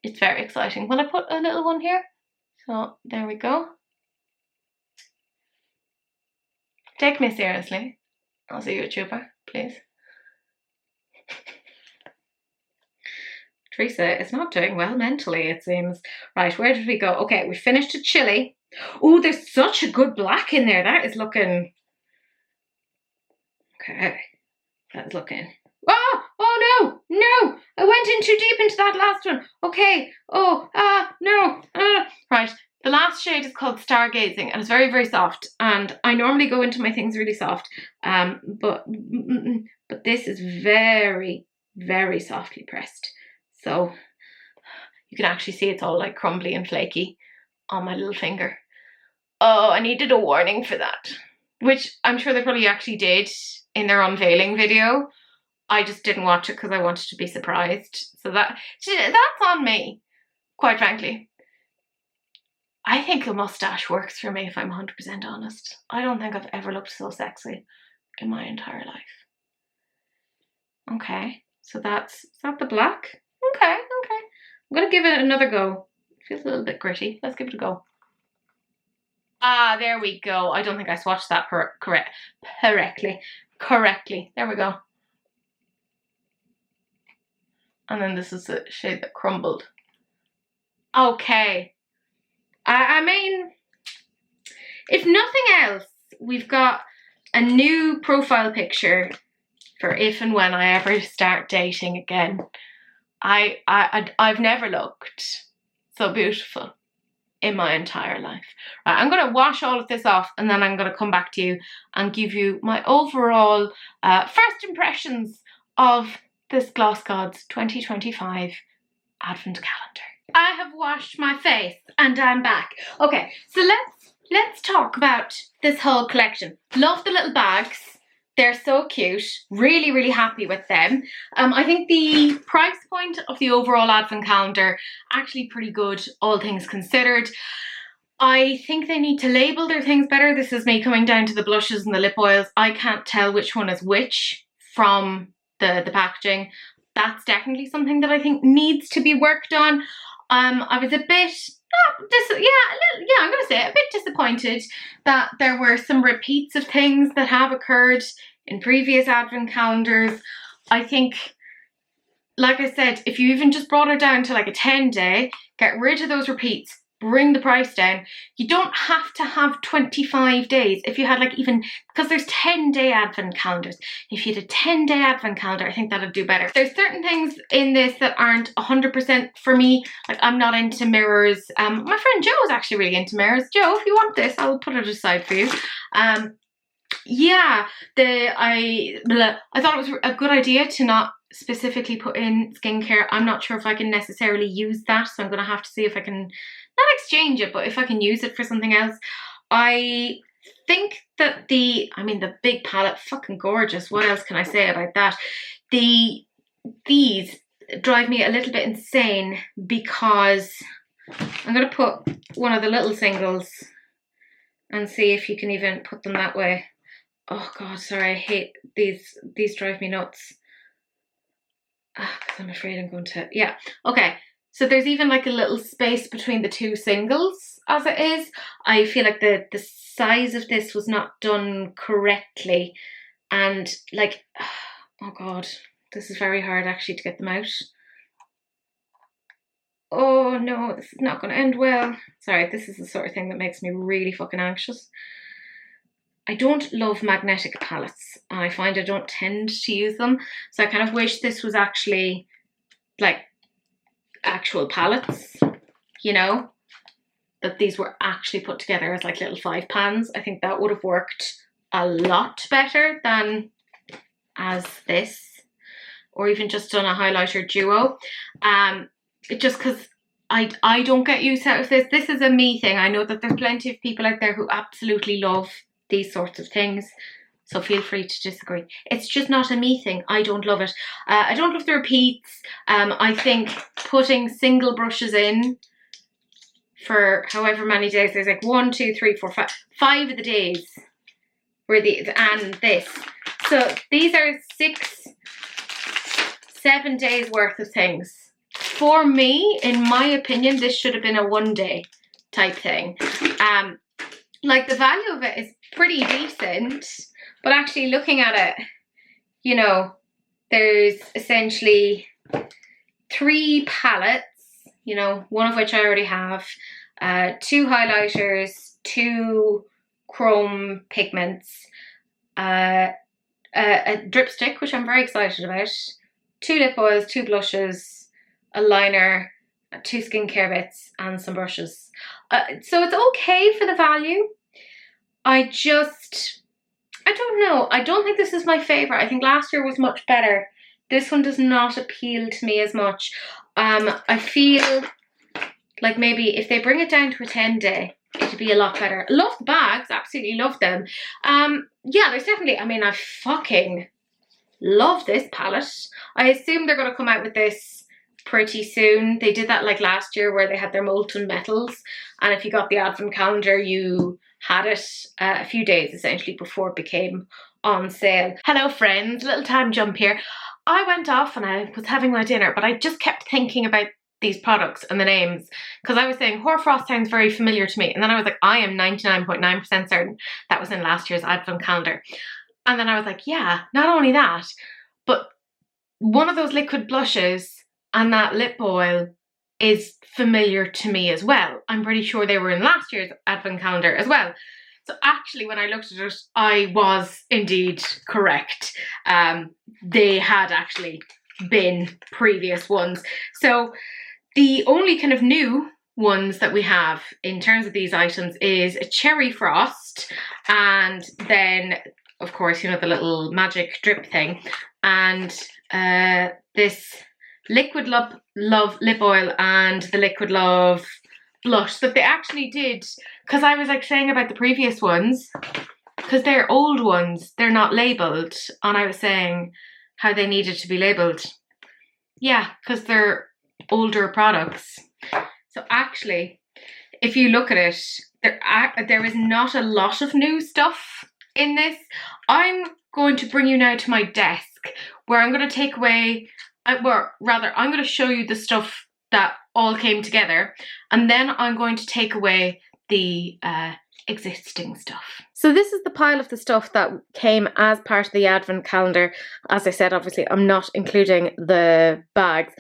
It's very exciting. Will I put a little one here? So there we go. Take me seriously. As a YouTuber, please. Teresa is not doing well mentally, it seems. Right, where did we go? Okay, we finished a chili. Oh, there's such a good black in there. That is looking... Okay, that is looking... Oh no, no, I went in too deep into that last one. Okay, no, Right, the last shade is called Stargazing, and it's very, very soft, and I normally go into my things really soft, but this is very, very softly pressed, so you can actually see it's all like crumbly and flaky on my little finger. Oh, I needed a warning for that, which I'm sure they probably actually did in their unveiling video. I just didn't watch it because I wanted to be surprised. So that's on me, quite frankly. I think a mustache works for me if I'm 100% honest. I don't think I've ever looked so sexy in my entire life. Okay, so is that the black? Okay. I'm gonna give it another go. It feels a little bit gritty. Let's give it a go. Ah, there we go. I don't think I swatched that correctly. There we go. And then this is the shade that crumbled. Okay. I mean, if nothing else, we've got a new profile picture for if and when I ever start dating again. I've never looked so beautiful in my entire life. Right, I'm going to wash all of this off, and then I'm going to come back to you and give you my overall first impressions of this Gloss Gods 2025 Advent Calendar. I have washed my face and I'm back. Okay, so let's talk about this whole collection. Love the little bags. They're so cute. Really, really happy with them. I think the price point of the overall Advent Calendar actually pretty good, all things considered. I think they need to label their things better. This is me coming down to the blushes and the lip oils. I can't tell which one is which from the packaging. That's definitely something that I think needs to be worked on. I was a bit, I'm going to say a bit disappointed that there were some repeats of things that have occurred in previous Advent calendars. I think, like I said, if you even just brought it down to like a 10-day, get rid of those repeats, bring the price down. You don't have to have 25 days. If you had like even, because there's 10-day Advent calendars. If you had a 10-day Advent calendar, I think that'd do better. There's certain things in this that aren't 100% for me. Like I'm not into mirrors. My friend Joe is actually really into mirrors. Joe, if you want this, I'll put it aside for you. Yeah, I thought it was a good idea to not specifically put in skincare. I'm not sure if I can necessarily use that, so I'm going to have to see if I can not exchange it, but if I can use it for something else. I think that the big palette, fucking gorgeous. What else can I say about that? These drive me a little bit insane because I'm going to put one of the little singles and see if you can even put them that way. Oh God, sorry, I hate these. These drive me nuts. Because I'm afraid I'm going to, yeah. Okay, so there's even like a little space between the two singles as it is. I feel like the size of this was not done correctly. And like, oh God, this is very hard actually to get them out. Oh no, this is not going to end well. Sorry, this is the sort of thing that makes me really fucking anxious. I don't love magnetic palettes, and I find I don't tend to use them. So I kind of wish this was actually like actual palettes, you know, that these were actually put together as like little 5 pans. I think that would have worked a lot better than as this, or even just done a highlighter duo. Just because I don't get use out of this. This is a me thing. I know that there's plenty of people out there who absolutely love these sorts of things. So feel free to disagree. It's just not a me thing. I don't love it. I don't love the repeats. I think putting single brushes in for however many days, there's like 1, 2, 3, 4, 5, 5 of the days where and this. So these are 6, 7 days worth of things. For me, in my opinion, this should have been a 1 day type thing. Like the value of it is pretty decent, but actually looking at it, you know, there's essentially 3 palettes, you know, one of which I already have, 2 highlighters, 2 chrome pigments, a dripstick, which I'm very excited about, 2 lip oils, 2 blushes, a liner, 2 skincare bits, and some brushes. So it's okay for the value. I don't know. I don't think this is my favourite. I think last year was much better. This one does not appeal to me as much. I feel like maybe if they bring it down to a 10 day, it'd be a lot better. I love the bags, absolutely love them. Yeah, there's definitely, I mean, I fucking love this palette. I assume they're going to come out with this pretty soon. They did that like last year where they had their molten metals, and if you got the advent calendar, you had it a few days essentially before it became on sale. Hello friends, little time jump here. I went off and I was having my dinner, but I just kept thinking about these products and the names, because I was saying hoarfrost sounds very familiar to me, and then I was like, I am 99.9% certain that was in last year's advent calendar. And then I was like, yeah, not only that, but one of those liquid blushes and that lip oil is familiar to me as well. I'm pretty sure they were in last year's advent calendar as well. So actually, when I looked at it, I was indeed correct. They had actually been previous ones. So the only kind of new ones that we have in terms of these items is a cherry frost, and then of course, you know, the little magic drip thing, and this Liquid Love lip oil and the Liquid Love blush that they actually did, because I was like saying about the previous ones, because they're old ones, they're not labelled, and I was saying how they needed to be labelled. Yeah, because they're older products. So actually, if you look at it, there is not a lot of new stuff in this. I'm going to bring you now to my desk where I'm going to take away, or rather, I'm going to show you the stuff that all came together, and then I'm going to take away the existing stuff. So this is the pile of the stuff that came as part of the advent calendar. As I said, obviously, I'm not including the bags,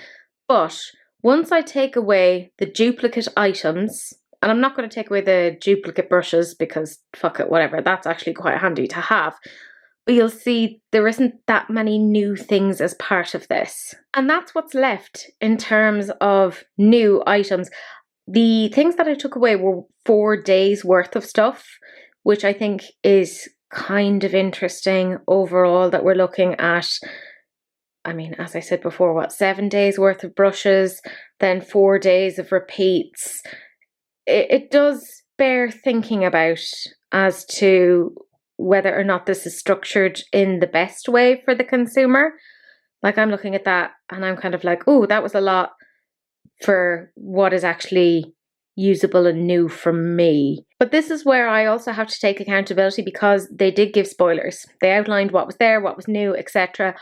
but once I take away the duplicate items, and I'm not going to take away the duplicate brushes because fuck it, whatever, that's actually quite handy to have. But you'll see there isn't that many new things as part of this. And that's what's left in terms of new items. The things that I took away were 4 days worth of stuff, which I think is kind of interesting overall, that we're looking at, I mean, as I said before, what, 7 days worth of brushes, then 4 days of repeats. It does bear thinking about as to whether or not this is structured in the best way for the consumer. Like, I'm looking at that and I'm kind of like, oh, that was a lot for what is actually usable and new from me. But this is where I also have to take accountability, because they did give spoilers. They outlined what was there, what was new, etc.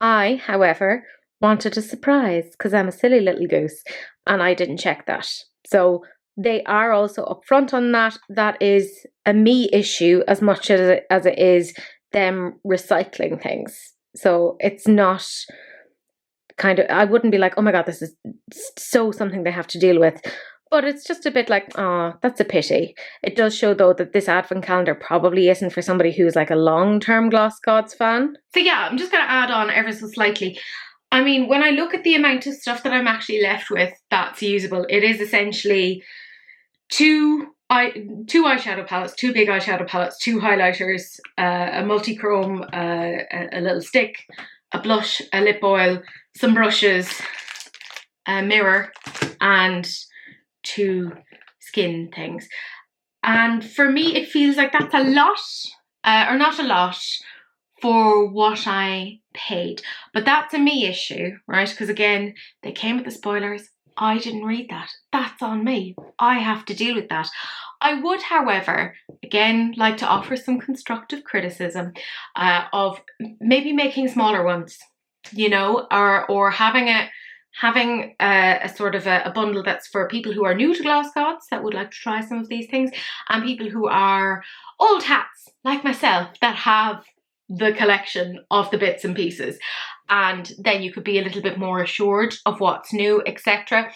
I, however, wanted a surprise because I'm a silly little goose and I didn't check that. So they are also upfront on that. That is a me issue as much as it is them recycling things. So it's not kind of, I wouldn't be like, oh my God, this is so something they have to deal with. But it's just a bit like, oh, that's a pity. It does show, though, that this advent calendar probably isn't for somebody who's like a long-term Gloss Gods fan. So yeah, I'm just going to add on ever so slightly. I mean, when I look at the amount of stuff that I'm actually left with that's usable, it is essentially two eyeshadow palettes, 2 big eyeshadow palettes, 2 highlighters, a multi-chrome, a little stick, a blush, a lip oil, some brushes, a mirror, and 2 skin things. And for me, it feels like that's a lot or not a lot, for what I paid. But that's a me issue, right? Because again, they came with the spoilers. I didn't read that. That's on me. I have to deal with that. I would, however, again, like to offer some constructive criticism of maybe making smaller ones, you know, or having a sort of a bundle that's for people who are new to Gloss Gods that would like to try some of these things, and people who are old hats like myself that have the collection of the bits and pieces, and then you could be a little bit more assured of what's new, etc.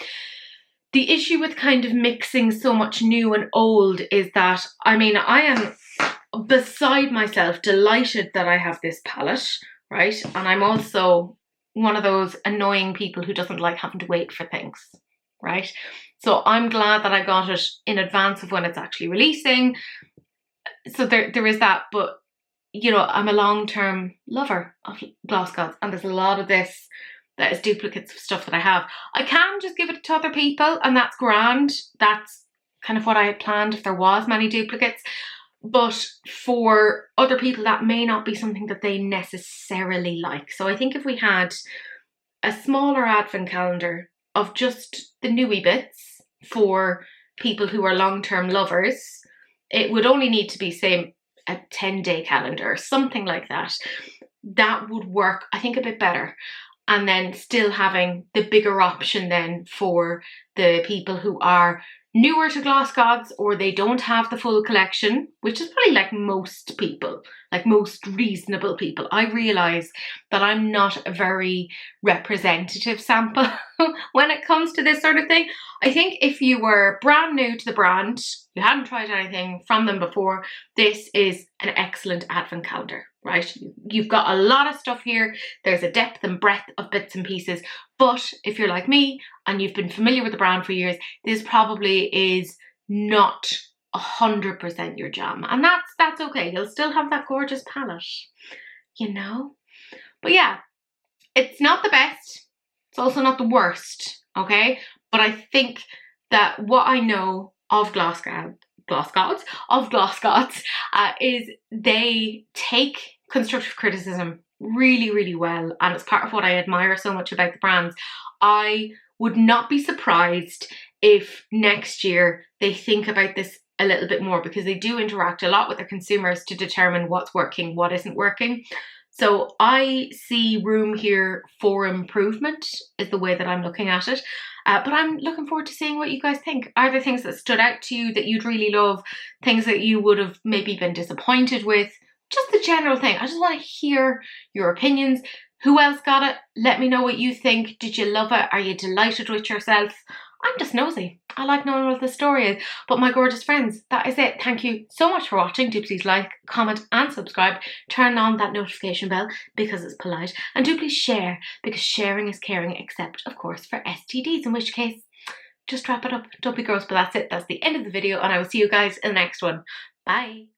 The issue with kind of mixing so much new and old is that, I mean, I am beside myself delighted that I have this palette, right? And I'm also one of those annoying people who doesn't like having to wait for things, right? So I'm glad that I got it in advance of when it's actually releasing. So there is that, but you know, I'm a long-term lover of Gloss Gods, and there's a lot of this that is duplicates of stuff that I have. I can just give it to other people, and that's grand. That's kind of what I had planned if there was many duplicates. But for other people, that may not be something that they necessarily like. So I think if we had a smaller advent calendar of just the newy bits for people who are long-term lovers, it would only need to be, say, a 10-day calendar or something like that. That would work, I think, a bit better. And then still having the bigger option then for the people who are newer to Gloss Gods, or they don't have the full collection, which is probably like most people, like most reasonable people. I realise that I'm not a very representative sample when it comes to this sort of thing. I think if you were brand new to the brand, you hadn't tried anything from them before, this is an excellent advent calendar, right? You've got a lot of stuff here. There's a depth and breadth of bits and pieces. But if you're like me and you've been familiar with the brand for years, this probably is not 100% your jam. And that's okay. You'll still have that gorgeous palette, you know? But yeah, it's not the best. It's also not the worst, okay? But I think that what I know of Gloss Gods is they take constructive criticism really, really well, and it's part of what I admire so much about the brands. I would not be surprised if next year they think about this a little bit more, because they do interact a lot with their consumers to determine what's working, what isn't working. So I see room here for improvement is the way that I'm looking at it. But I'm looking forward to seeing what you guys think. Are there things that stood out to you that you'd really love? Things that you would have maybe been disappointed with? Just the general thing. I just want to hear your opinions. Who else got it? Let me know what you think. Did you love it? Are you delighted with yourself? I'm just nosy. I like knowing what the story is. But my gorgeous friends, that is it. Thank you so much for watching. Do please like, comment and subscribe. Turn on that notification bell because it's polite. And do please share, because sharing is caring, except of course for STDs, in which case just wrap it up. Don't be gross, but that's it. That's the end of the video, and I will see you guys in the next one. Bye.